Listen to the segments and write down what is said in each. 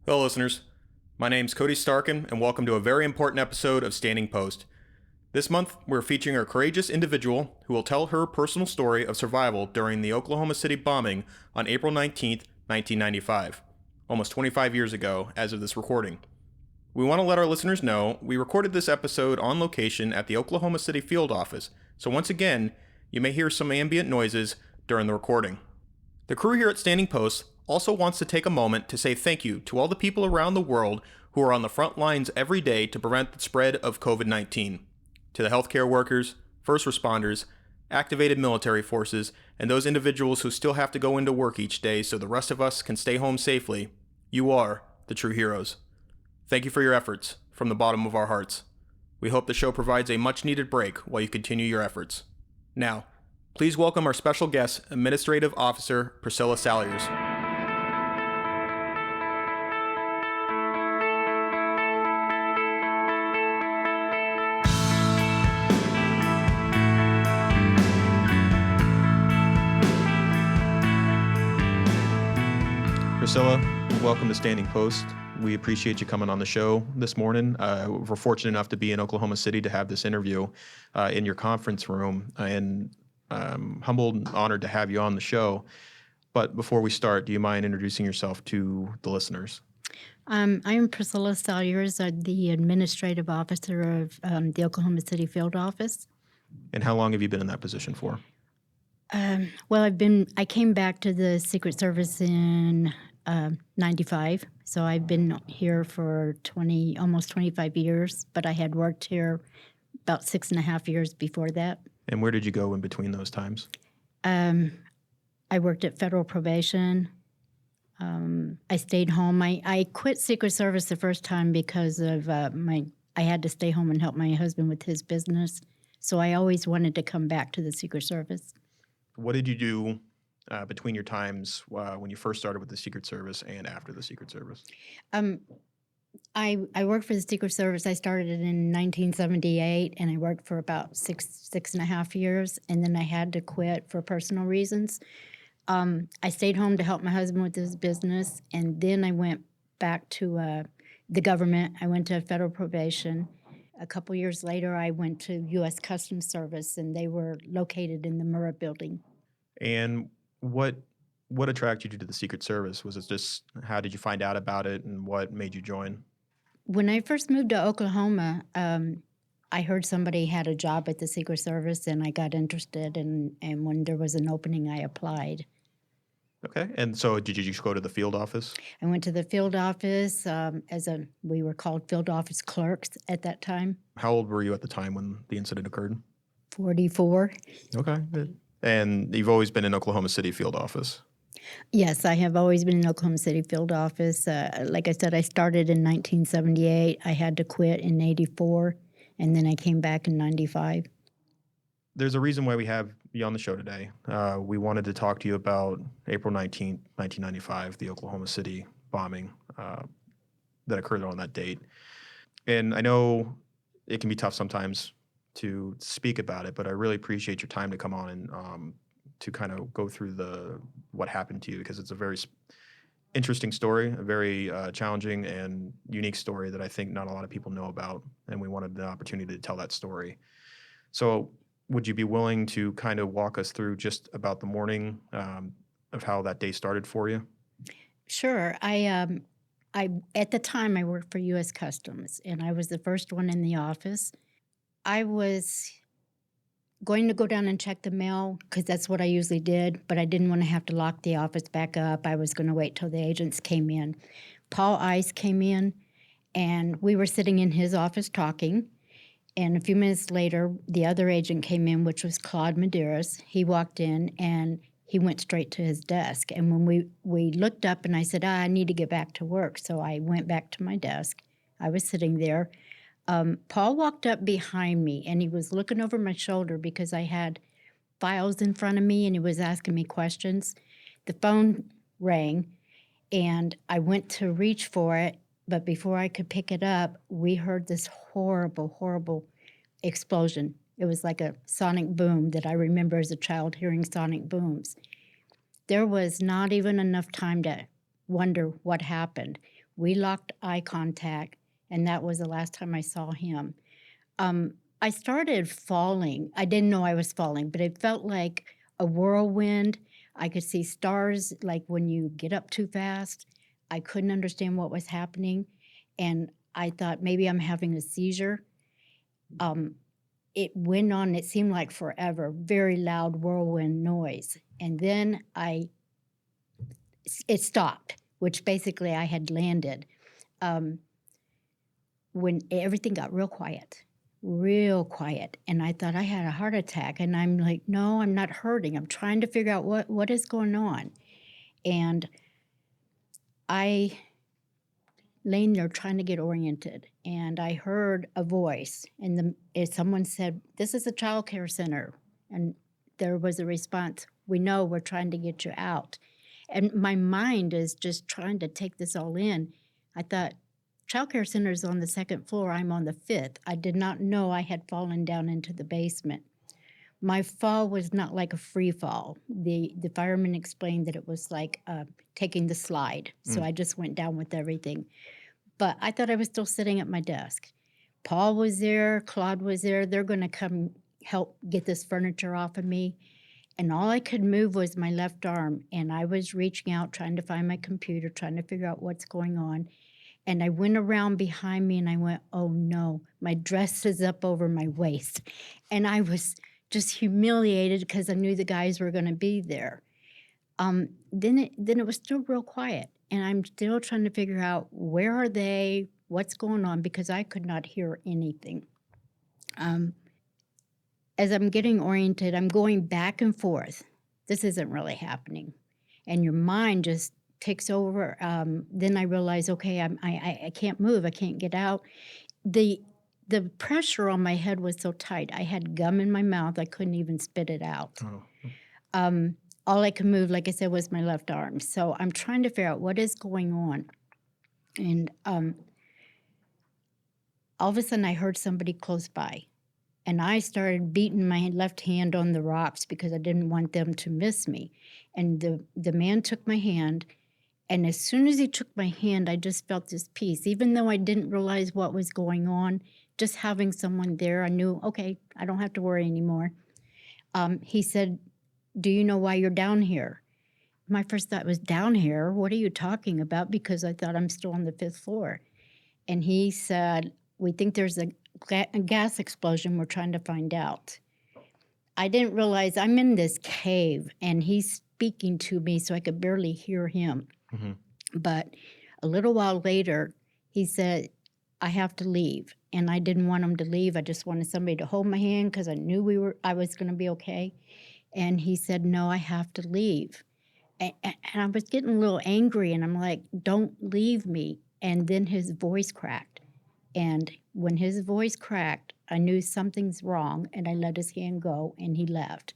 Hello, listeners. My name's Cody Starkin, and welcome to a very important episode of Standing Post. This month, we're featuring a courageous individual who will tell her personal story of survival during the Oklahoma City bombing on April 19th, 1995, almost 25 years ago as of this recording. We want to let our listeners know we recorded this episode on location at the Oklahoma City field office, so once again, you may hear some ambient noises during the recording. The crew here at Standing Post also wants to take a moment to say thank you to all the people around the world who are on the front lines every day to prevent the spread of COVID-19. To the healthcare workers, first responders, activated military forces, and those individuals who still have to go into work each day so the rest of us can stay home safely, you are the true heroes. Thank you for your efforts from the bottom of our hearts. We hope the show provides a much-needed break while you continue your efforts. Now, please welcome our special guest, Administrative Officer Priscilla Salyers. Priscilla, welcome to Standing Post. We appreciate you coming on the show this morning. We're fortunate enough to be in Oklahoma City to have this interview in your conference room, and humbled and honored to have you on the show. But before we start, do you mind introducing yourself to the listeners? I'm Priscilla Salyers, the Administrative Officer of the Oklahoma City field office. And how long have you been in that position for? I came back to the Secret Service in 95, so I've been here for almost 25 years, but I had worked here about 6.5 years before that. And where did you go in between those times? I worked at federal probation. I stayed home. I quit Secret Service the first time because of I had to stay home and help my husband with his business, so I always wanted to come back to the Secret Service. What did you do between your times when you first started with the Secret Service and after the Secret Service? I worked for the Secret Service. I started in 1978, and I worked for about 6.5 years, and then I had to quit for personal reasons. I stayed home to help my husband with his business, and then I went back to the government. I went to federal probation. A couple years later, I went to U.S. Customs Service, and they were located in the Murrah building. And what attracted you to the Secret Service? Was it just, how did you find out about it, and what made you join? When I first moved to Oklahoma, I heard somebody had a job at the Secret Service, and I got interested, and when there was an opening, I applied. Okay. And so did you just go to the field office? I went to the field office we were called field office clerks at that time. How old were you at the time when the incident occurred? 44. Okay. And you've always been in Oklahoma City field office? Yes, I have always been in Oklahoma City field office. Like I said, I started in 1978. I had to quit in 84, and then I came back in 95. There's a reason why we have you on the show today. We wanted to talk to you about April 19th, 1995, the Oklahoma City bombing that occurred on that date. And I know it can be tough sometimes to speak about it, but I really appreciate your time to come on and to kind of go through what happened to you, because it's a very interesting story, a very challenging and unique story that I think not a lot of people know about, and we wanted the opportunity to tell that story. So would you be willing to kind of walk us through just about the morning of how that day started for you? Sure. I at the time I worked for U.S. Customs, and I was the first one in the office. I was going to go down and check the mail because that's what I usually did, but I didn't want to have to lock the office back up. I was going to wait till the agents came in. Paul Ice came in, and we were sitting in his office talking. And a few minutes later, the other agent came in, which was Claude Medeiros. He walked in, and he went straight to his desk. And when we looked up, and I said, I need to get back to work. So I went back to my desk. I was sitting there. Paul walked up behind me, and he was looking over my shoulder because I had files in front of me, and he was asking me questions. The phone rang, and I went to reach for it, but before I could pick it up, we heard this horrible, horrible explosion. It was like a sonic boom that I remember as a child hearing sonic booms. There was not even enough time to wonder what happened. We locked eye contact, and that was the last time I saw him. I started falling. I didn't know I was falling, but it felt like a whirlwind. I could see stars like when you get up too fast. I couldn't understand what was happening, and I thought maybe I'm having a seizure. It went on, it seemed like forever, very loud whirlwind noise. And then it stopped, which basically I had landed. When everything got real quiet. And I thought I had a heart attack. And I'm like, no, I'm not hurting. I'm trying to figure out what is going on. And I laying there trying to get oriented. And I heard a voice. And someone said, this is a child care center. And there was a response, we know, we're trying to get you out. And my mind is just trying to take this all in. I thought, child care center is on the 2nd floor. I'm on the 5th. I did not know I had fallen down into the basement. My fall was not like a free fall. The fireman explained that it was like taking the slide. So I just went down with everything. But I thought I was still sitting at my desk. Paul was there. Claude was there. They're going to come help get this furniture off of me. And all I could move was my left arm. And I was reaching out, trying to find my computer, trying to figure out what's going on. And I went around behind me and I went, oh no, my dress is up over my waist. And I was just humiliated because I knew the guys were going to be there. Then it was still real quiet. And I'm still trying to figure out where are they, what's going on, because I could not hear anything. As I'm getting oriented, I'm going back and forth. This isn't really happening. And your mind just takes over. Then I realize, okay, I can't move. I can't get out. The pressure on my head was so tight. I had gum in my mouth. I couldn't even spit it out. Oh. All I could move, like I said, was my left arm. So I'm trying to figure out what is going on. And all of a sudden I heard somebody close by. And I started beating my left hand on the rocks because I didn't want them to miss me. And the man took my hand. And as soon as he took my hand, I just felt this peace. Even though I didn't realize what was going on, just having someone there, I knew, okay, I don't have to worry anymore. He said, do you know why you're down here? My first thought was, down here? What are you talking about? Because I thought I'm still on the 5th floor. And he said, we think there's a gas explosion. We're trying to find out. I didn't realize I'm in this cave and he's speaking to me so I could barely hear him. Mm-hmm. But a little while later, he said, I have to leave. And I didn't want him to leave. I just wanted somebody to hold my hand because I knew I was going to be okay. And he said, no, I have to leave. And I was getting a little angry, and I'm like, don't leave me. And then his voice cracked. And when his voice cracked, I knew something's wrong, and I let his hand go, and he left.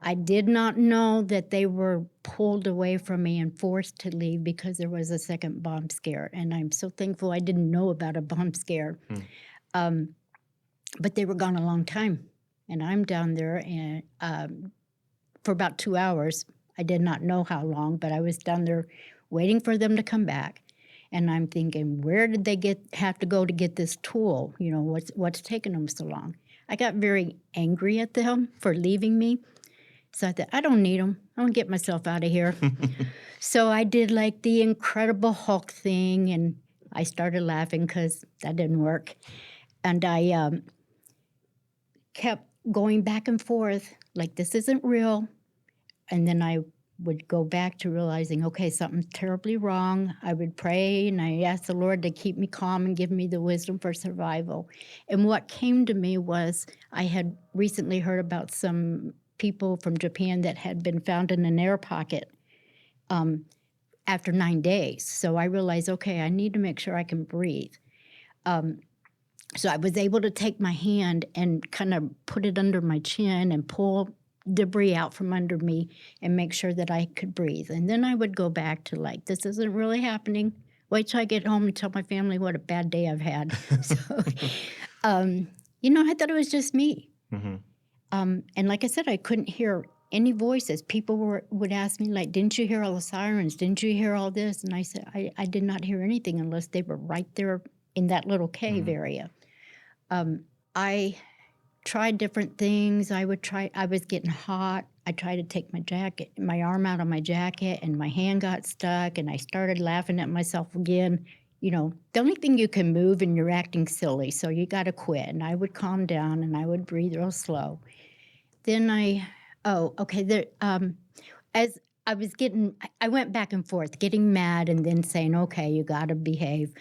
I did not know that they were pulled away from me and forced to leave because there was a second bomb scare. And I'm so thankful I didn't know about a bomb scare. But they were gone a long time. And I'm down there and for about 2 hours. I did not know how long, but I was down there waiting for them to come back. And I'm thinking, where did they have to go to get this tool? You know, what's taking them so long? I got very angry at them for leaving me. So I thought, I don't need them. I'm going to get myself out of here. So I did like the Incredible Hulk thing, and I started laughing because that didn't work. And I kept going back and forth, like, this isn't real. And then I would go back to realizing, okay, something's terribly wrong. I would pray, and I asked the Lord to keep me calm and give me the wisdom for survival. And what came to me was I had recently heard about some people from Japan that had been found in an air pocket after 9 days. So I realized, okay, I need to make sure I can breathe. So I was able to take my hand and kind of put it under my chin and pull debris out from under me and make sure that I could breathe. And then I would go back to like, this isn't really happening. Wait till I get home and tell my family what a bad day I've had. So, I thought it was just me. Mm-hmm. And like I said, I couldn't hear any voices. People would ask me, like, didn't you hear all the sirens? Didn't you hear all this? And I said, I did not hear anything unless they were right there in that little cave area. I tried different things. I was getting hot. I tried to take my arm out of my jacket, and my hand got stuck, and I started laughing at myself again. You know, the only thing you can move and you're acting silly, so you got to quit. And I would calm down and I would breathe real slow. Then as I went back and forth, getting mad and then saying, okay, you got to behave.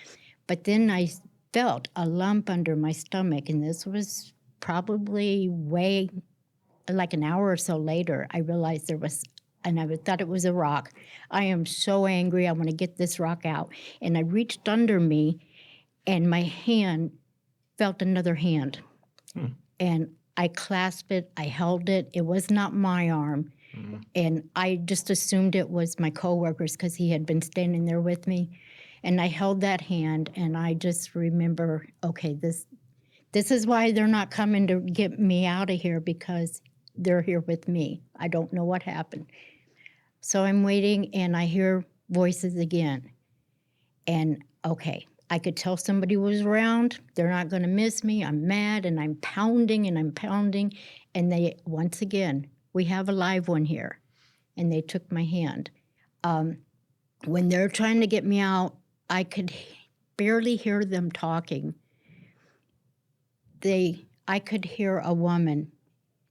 But then I felt a lump under my stomach, and this was probably like an hour or so later. I realized and I thought it was a rock. I am so angry. I want to get this rock out. And I reached under me, and my hand felt another hand. And I clasped it. I held it. It was not my arm. And I just assumed it was my coworker's because he had been standing there with me. And I held that hand, and I just remember, okay, this is why they're not coming to get me out of here, because they're here with me. I don't know what happened. So I'm waiting, and I hear voices again. And okay, I could tell somebody was around. They're not going to miss me. I'm mad, and I'm pounding, and I'm pounding. And they, once again, we have a live one here. And they took my hand. When they're trying to get me out, I could barely hear them talking. I could hear a woman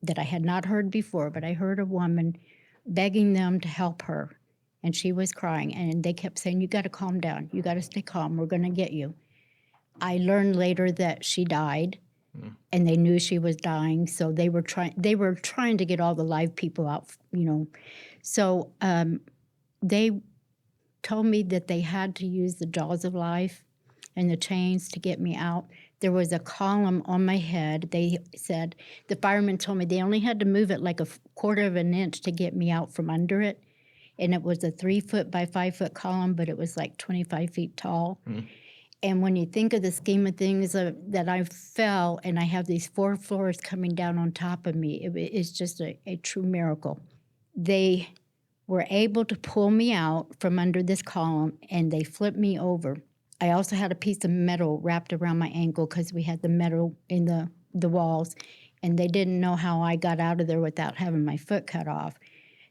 that I had not heard before, but I heard a woman begging them to help her. And she was crying, and they kept saying, you got to calm down. You got to stay calm. We're going to get you. I learned later that she died, and they knew she was dying, so they were trying to get all the live people out, you know. So they told me that they had to use the jaws of life and the chains to get me out. There was a column on my head. They said, the firemen told me they only had to move it like a quarter of an inch to get me out from under it. And it was a 3-foot by 5-foot column, but it was like 25 feet tall. And when you think of the scheme of things that I fell, and I have these 4 floors coming down on top of me, it's just a true miracle. They were able to pull me out from under this column, and they flipped me over. I also had a piece of metal wrapped around my ankle because we had the metal in the walls, and they didn't know how I got out of there without having my foot cut off.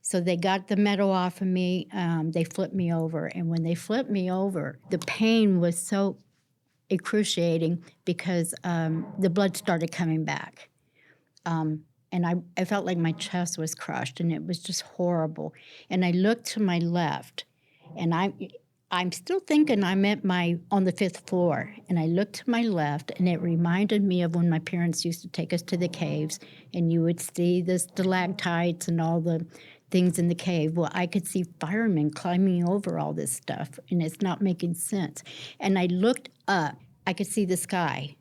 So they got the metal off of me. They flipped me over, and when they flipped me over, the pain was so excruciating because the blood started coming back. And I felt like my chest was crushed, and it was just horrible. And I looked to my left, and I'm still thinking I'm on the 5th floor. And I looked to my left, and it reminded me of when my parents used to take us to the caves, and you would see the stalactites and all the things in the cave. Well, I could see firemen climbing over all this stuff, and it's not making sense. And I looked up. I could see the sky.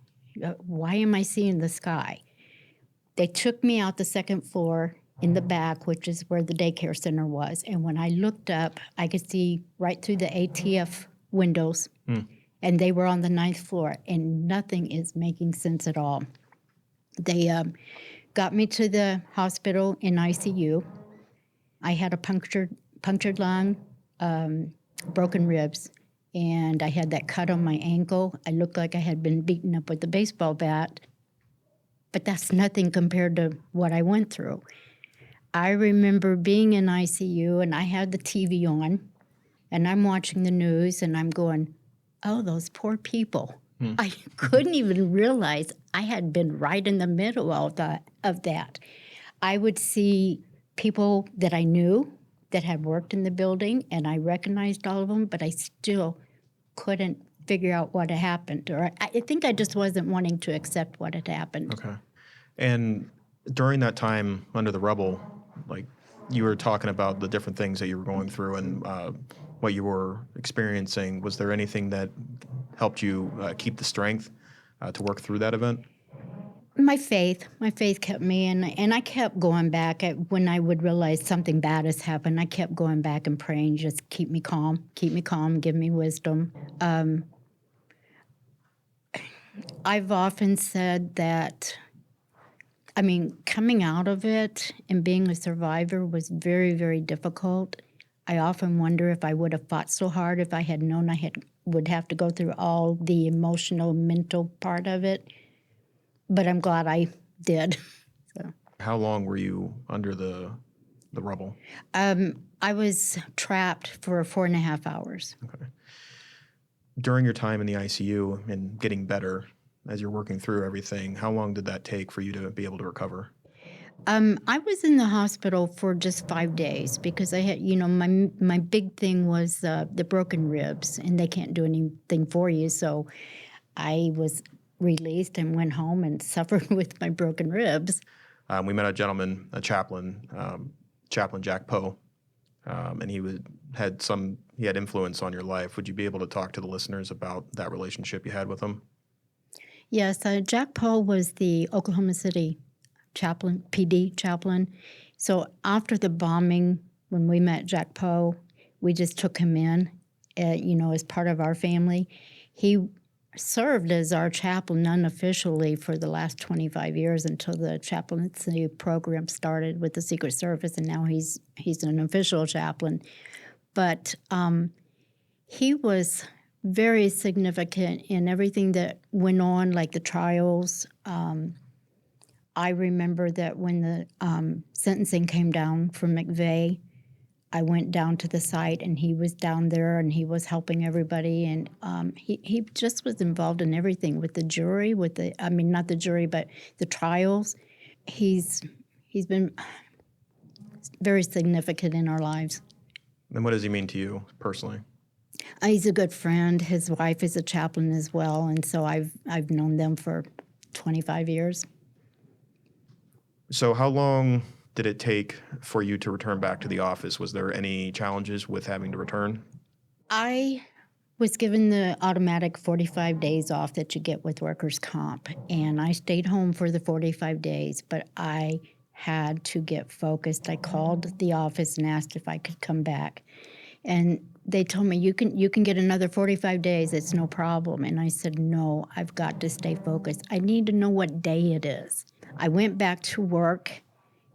Why am I seeing the sky? They took me out the 2nd floor in the back, which is where the daycare center was. And when I looked up, I could see right through the ATF windows, and they were on the 9th floor, and nothing is making sense at all. They got me to the hospital in ICU. I had a punctured lung, broken ribs, and I had that cut on my ankle. I looked like I had been beaten up with a baseball bat, but that's nothing compared to what I went through. I remember being in ICU, and I had the TV on, and I'm watching the news, and I'm going, oh, those poor people. I couldn't even realize I had been right in the middle of that. I would see people that I knew that had worked in the building, and I recognized all of them, but I still couldn't figure out what had happened. Or I think I just wasn't wanting to accept what had happened. Okay. And during that time under the rubble, like you were talking about the different things that you were going through and what you were experiencing, was there anything that helped you keep the strength to work through that event? My faith kept me, and I kept going back. When I would realize something bad has happened, I kept going back and praying, just keep me calm, give me wisdom. I've often said that I mean, coming out of it and being a survivor was very, very difficult. I often wonder if I would have fought so hard if I had known would have to go through all the emotional, mental part of it. But I'm glad I did. So, How long were you under the rubble? I was trapped for 4.5 hours. Okay. During your time in the ICU and getting better as you're working through everything, how long did that take for you to be able to recover? I was in the hospital for just 5 days because I had, my big thing was the broken ribs, and they can't do anything for you. So I was released and went home and suffered with my broken ribs. We met a gentleman, a chaplain, Chaplain Jack Poe, and he had influence on your life. Would you be able to talk to the listeners about that relationship you had with him? Yes, Jack Poe was the Oklahoma City chaplain, PD chaplain. So after the bombing, when we met Jack Poe, we just took him in, as part of our family. He served as our chaplain unofficially for the last 25 years until the chaplaincy program started with the Secret Service, and now he's an official chaplain. But he was very significant in everything that went on, like the trials. I remember that when the sentencing came down for McVeigh, I went down to the site, and he was down there, and he was helping everybody, and he just was involved in everything with the jury, not the jury, but the trials. He's been very significant in our lives. And what does he mean to you personally? He's a good friend. His wife is a chaplain as well, and so I've known them for 25 years. So how long did it take for you to return back to the office? Was there any challenges with having to return? I was given the automatic 45 days off that you get with workers' comp, and I stayed home for the 45 days, but I had to get focused. I called the office and asked if I could come back, and they told me, you can get another 45 days, it's no problem. And I said, no, I've got to stay focused. I need to know what day it is. I went back to work.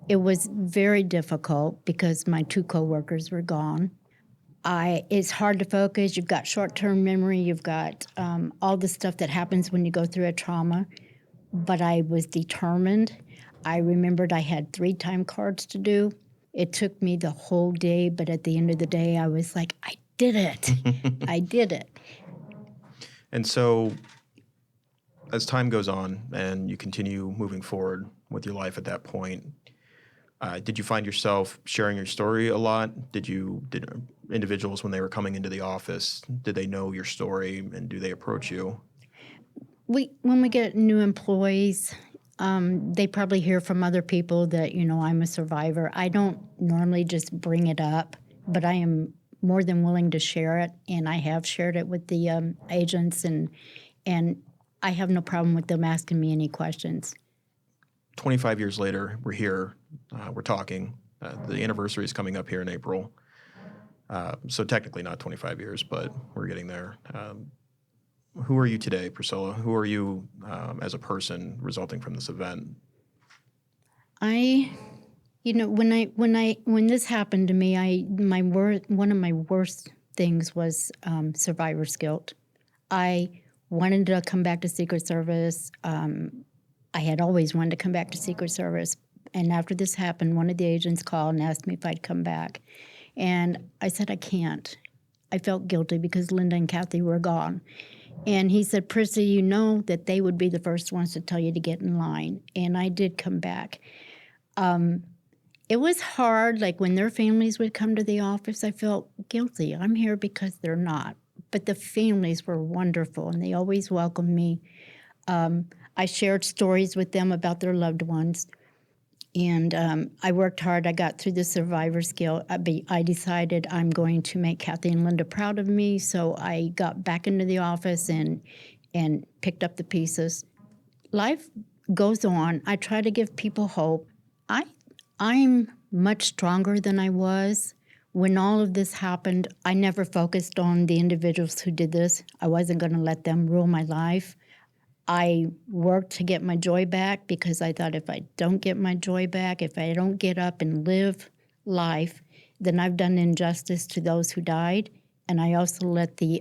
It was very difficult because my 2 coworkers were gone. It's hard to focus. You've got short-term memory. You've got all the stuff that happens when you go through a trauma. But I was determined. I remembered I had 3 time cards to do. It took me the whole day, but at the end of the day, I was like, I did it. I did it. And so as time goes on and you continue moving forward with your life at that point, did you find yourself sharing your story a lot? Did individuals, when they were coming into the office, did they know your story, and do they approach you? When we get new employees, they probably hear from other people that, I'm a survivor. I don't normally just bring it up, but I am more than willing to share it, and I have shared it with the agents, and I have no problem with them asking me any questions. 25 years later, we're here, we're talking. The anniversary is coming up here in April. So technically not 25 years, but we're getting there. Who are you today, Priscilla? Who are you as a person resulting from this event? When this happened to me, one of my worst things was survivor's guilt. I wanted to come back to Secret Service. I had always wanted to come back to Secret Service. And after this happened, one of the agents called and asked me if I'd come back. And I said, I can't. I felt guilty because Linda and Kathy were gone. And he said, Prissy, you know that they would be the first ones to tell you to get in line. And I did come back. It was hard, like when their families would come to the office, I felt guilty. I'm here because they're not. But the families were wonderful, and they always welcomed me. I shared stories with them about their loved ones. And I worked hard. I got through the survivor's guilt. I decided I'm going to make Kathy and Linda proud of me, so I got back into the office and picked up the pieces. Life goes on. I try to give people hope. I'm much stronger than I was. When all of this happened, I never focused on the individuals who did this. I wasn't going to let them rule my life. I worked to get my joy back because I thought if I don't get my joy back, if I don't get up and live life, then I've done injustice to those who died. And I also let the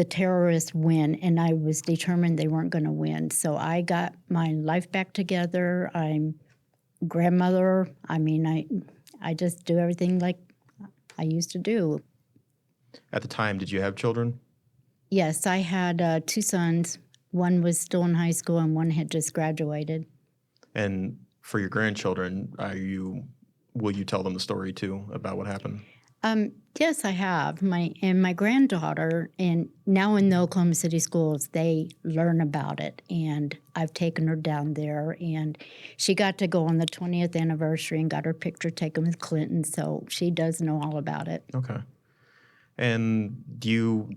terrorists win, and I was determined they weren't going to win. So I got my life back together. I'm grandmother. I mean, I just do everything like I used to do. At the time, did you have children? Yes, I had 2 sons. One was still in high school, and one had just graduated. And for your grandchildren, will you tell them the story too about what happened? Yes, I have. My granddaughter, and now in the Oklahoma City schools, they learn about it, and I've taken her down there, and she got to go on the 20th anniversary and got her picture taken with Clinton, so she does know all about it. Okay. And do you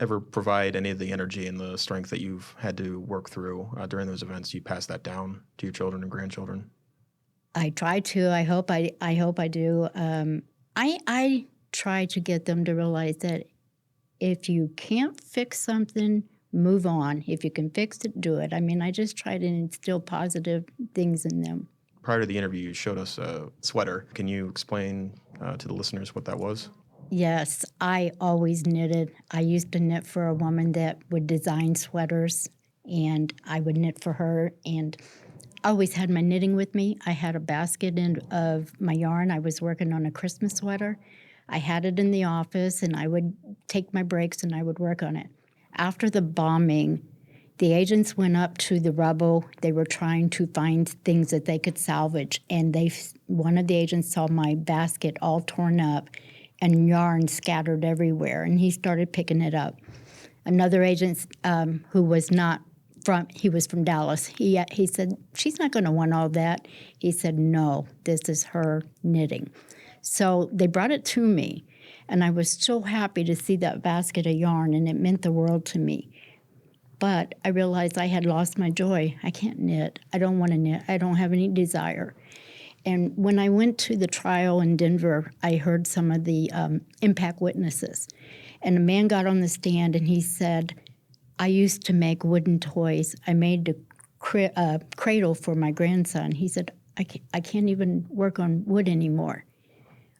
ever provide any of the energy and the strength that you've had to work through during those events? Do you pass that down to your children and grandchildren? I try to. I hope I do. I try to get them to realize that if you can't fix something, move on. If you can fix it, do it. I mean, I just try to instill positive things in them. Prior to the interview, you showed us a sweater. Can you explain to the listeners what that was? Yes, I always knitted. I used to knit for a woman that would design sweaters, and I would knit for her, and I always had my knitting with me. I had a basket of my yarn. I was working on a Christmas sweater. I had it in the office, and I would take my breaks and I would work on it. After the bombing, the agents went up to the Rubble. They were trying to find things that they could salvage, and one of the agents saw my basket all torn up and yarn scattered everywhere, and he started picking it up. Another agent who was not he was from Dallas, he said, "She's not going to want all that." He said, "No, this is her knitting." So they brought it to me, and I was so happy to see that basket of yarn, and it meant the world to me. But I realized I had lost my joy. I can't knit. I don't want to knit. I don't have any desire. And when I went to the trial in Denver, I heard some of the impact witnesses. And a man got on the stand and he said, "I used to make wooden toys. I made a cradle for my grandson." He said, I can't even work on wood anymore."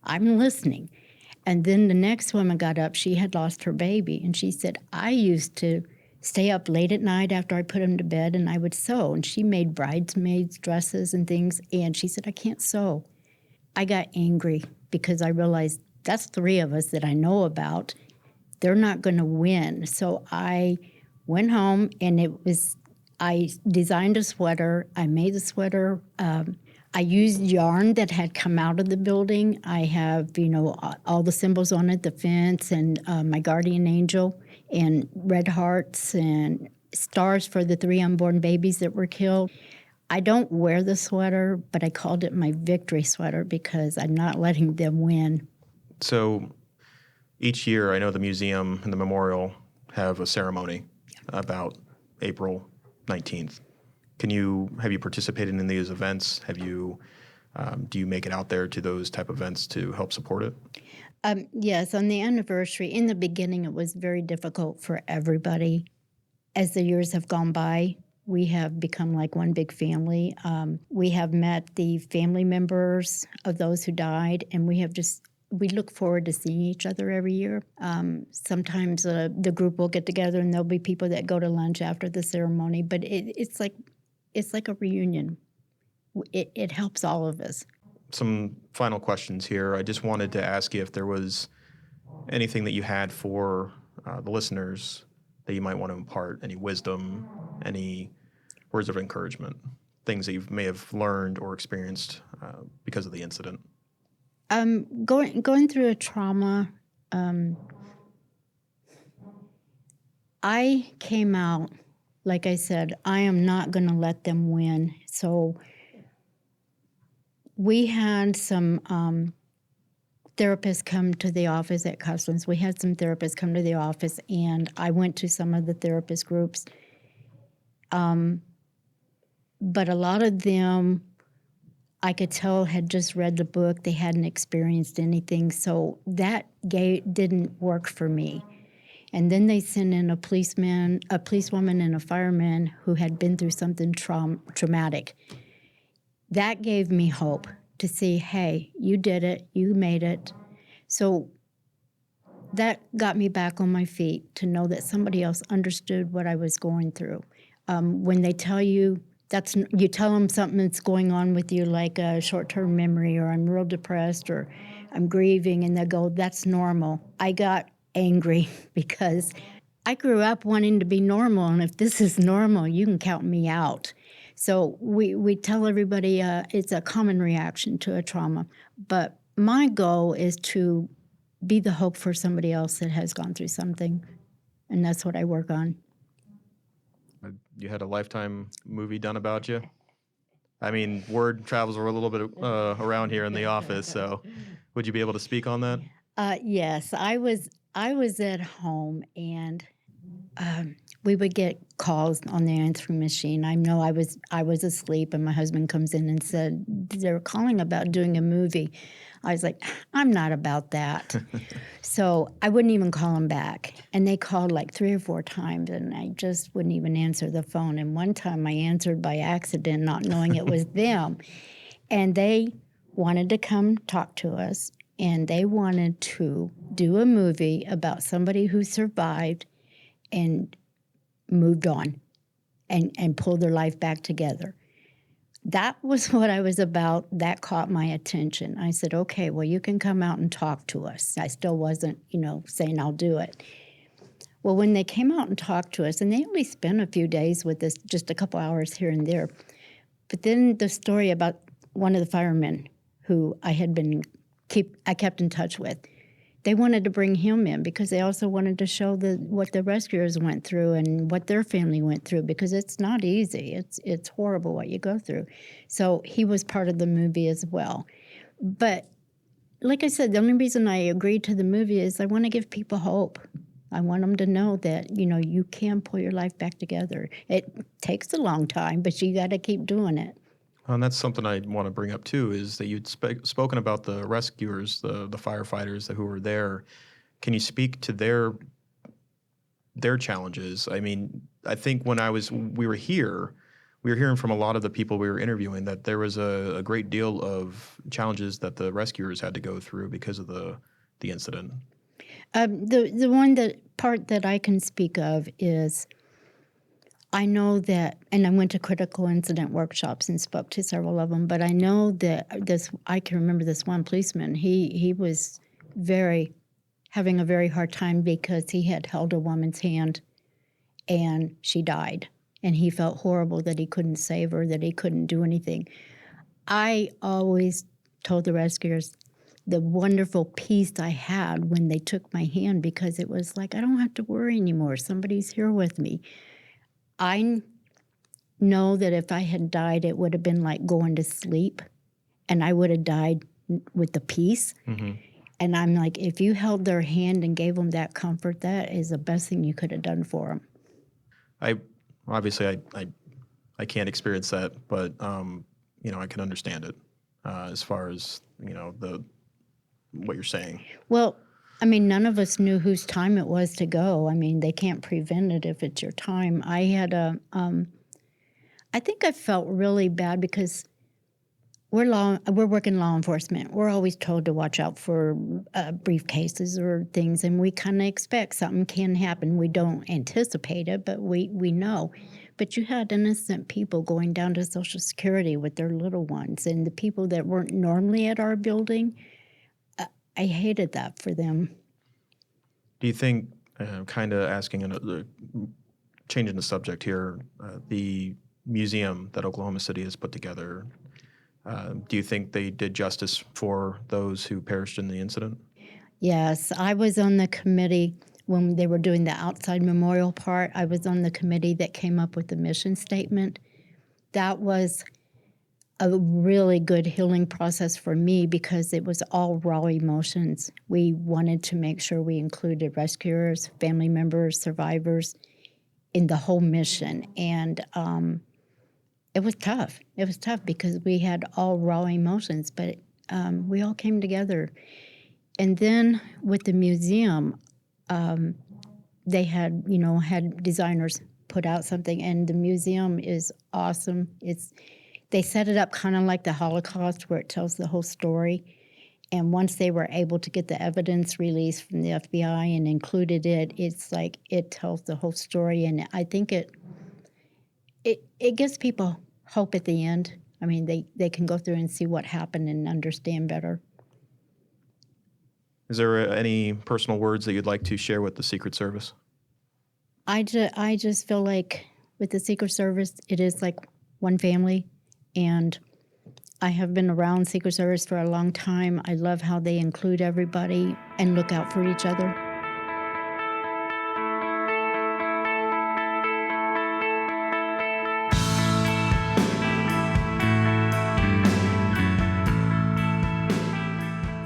I'm listening. And then the next woman got up. She had lost her baby. And she said, "I used to stay up late at night after I put him to bed, and I would sew." And she made bridesmaids' dresses and things. And she said, "I can't sew." I got angry because I realized that's 3 of us that I know about. They're not going to win. So I went home, and I designed a sweater. I made the sweater. I used yarn that had come out of the building. I have, all the symbols on it, the fence and my guardian angel and red hearts and stars for the 3 unborn babies that were killed. I don't wear the sweater, but I called it my victory sweater because I'm not letting them win. So each year, I know the museum and the memorial have a ceremony about April 19th. Have you participated in these events? Do you make it out there to those type of events to help support it? Yes, on the anniversary, in the beginning, it was very difficult for everybody. As the years have gone by, we have become like one big family. We have met the family members of those who died, and we look forward to seeing each other every year. Sometimes the group will get together, and there'll be people that go to lunch after the ceremony, but it's like a reunion. It helps all of us. Some final questions here. I just wanted to ask you if there was anything that you had for the listeners that you might want to impart, any wisdom, any words of encouragement, things that you may have learned or experienced because of the incident. Going through a trauma, I came out, like I said, I am not going to let them win. So we had some therapists come to the office at Customs. We had some therapists come to the office, and I went to some of the therapist groups. But a lot of them, I could tell, had just read the book. They hadn't experienced anything. So that didn't work for me. And then they sent in a policeman, a policewoman, and a fireman who had been through something traumatic. That gave me hope to see, hey, you did it, you made it. So that got me back on my feet to know that somebody else understood what I was going through. When they tell you, you tell them something that's going on with you, like a short-term memory, or I'm real depressed, or I'm grieving, and they go, that's normal. I got angry because I grew up wanting to be normal, and if this is normal, you can count me out. So we tell everybody it's a common reaction to a trauma. But my goal is to be the hope for somebody else that has gone through something, and that's what I work on. You had a Lifetime movie done about you? I mean, word travels a little bit around here in the office, so would you be able to speak on that? Yes, I was at home, and we would get calls on the answering machine. I know I was asleep, and my husband comes in and said, they're calling about doing a movie. I was like, I'm not about that. So I wouldn't even call them back. And they called like 3 or 4 times, and I just wouldn't even answer the phone. And one time I answered by accident, not knowing it was them. And they wanted to come talk to us, and they wanted to do a movie about somebody who survived and moved on and pulled their life back together. That was what I was about. That caught my attention. I said, okay, well, you can come out and talk to us. I still wasn't, saying I'll do it. Well, when they came out and talked to us, and they only spent a few days with us, just a couple hours here and there, but then the story about one of the firemen who I kept in touch with, they wanted to bring him in because they also wanted to show what the rescuers went through and what their family went through, because it's not easy. It's horrible what you go through. So he was part of the movie as well. But like I said, the only reason I agreed to the movie is I want to give people hope. I want them to know that, you can pull your life back together. It takes a long time, but you got to keep doing it. And that's something I want to bring up too, is that you'd spoken about the rescuers, the firefighters who were there. Can you speak to their challenges? I mean, I think when we were hearing from a lot of the people we were interviewing that there was a great deal of challenges that the rescuers had to go through because of the incident. The part that I can speak of is, I know that, and I went to critical incident workshops and spoke to several of them, but I know that I can remember this one policeman, he was having a very hard time because he had held a woman's hand and she died. And he felt horrible that he couldn't save her, that he couldn't do anything. I always told the rescuers the wonderful peace I had when they took my hand, because it was like, I don't have to worry anymore. Somebody's here with me. I know that if I had died, it would have been like going to sleep, and I would have died with the peace. Mm-hmm. And I'm like, if you held their hand and gave them that comfort, that is the best thing you could have done for them. I can't experience that, but I can understand it as far as what you're saying. Well, I mean, none of us knew whose time it was to go. I mean, they can't prevent it if it's your time. I had I think I felt really bad because we're working law enforcement. We're always told to watch out for briefcases or things, and we kind of expect something can happen. We don't anticipate it, but we know. But you had innocent people going down to Social Security with their little ones, and the people that weren't normally at our building, I hated that for them. Do you think, kind of changing the subject here, the museum that Oklahoma City has put together, do you think they did justice for those who perished in the incident? Yes, I was on the committee when they were doing the outside memorial part. I was on the committee that came up with the mission statement. That was a really good healing process for me because it was all raw emotions. We wanted to make sure we included rescuers, family members, survivors in the whole mission. And it was tough. It was tough because we had all raw emotions, but we all came together. And then with the museum, they had designers put out something, and the museum is awesome. They set it up kind of like the Holocaust, where it tells the whole story. And once they were able to get the evidence released from the FBI and included it, it's like it tells the whole story, and I think it gives people hope at the end. I mean, they can go through and see what happened and understand better. Is there any personal words that you'd like to share with the Secret Service? I just feel like with the Secret Service, it is like one family, and I have been around Secret Service for a long time. I love how they include everybody and look out for each other.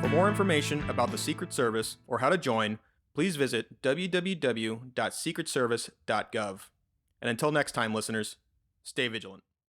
For more information about the Secret Service or how to join, please visit www.secretservice.gov. And until next time, listeners, stay vigilant.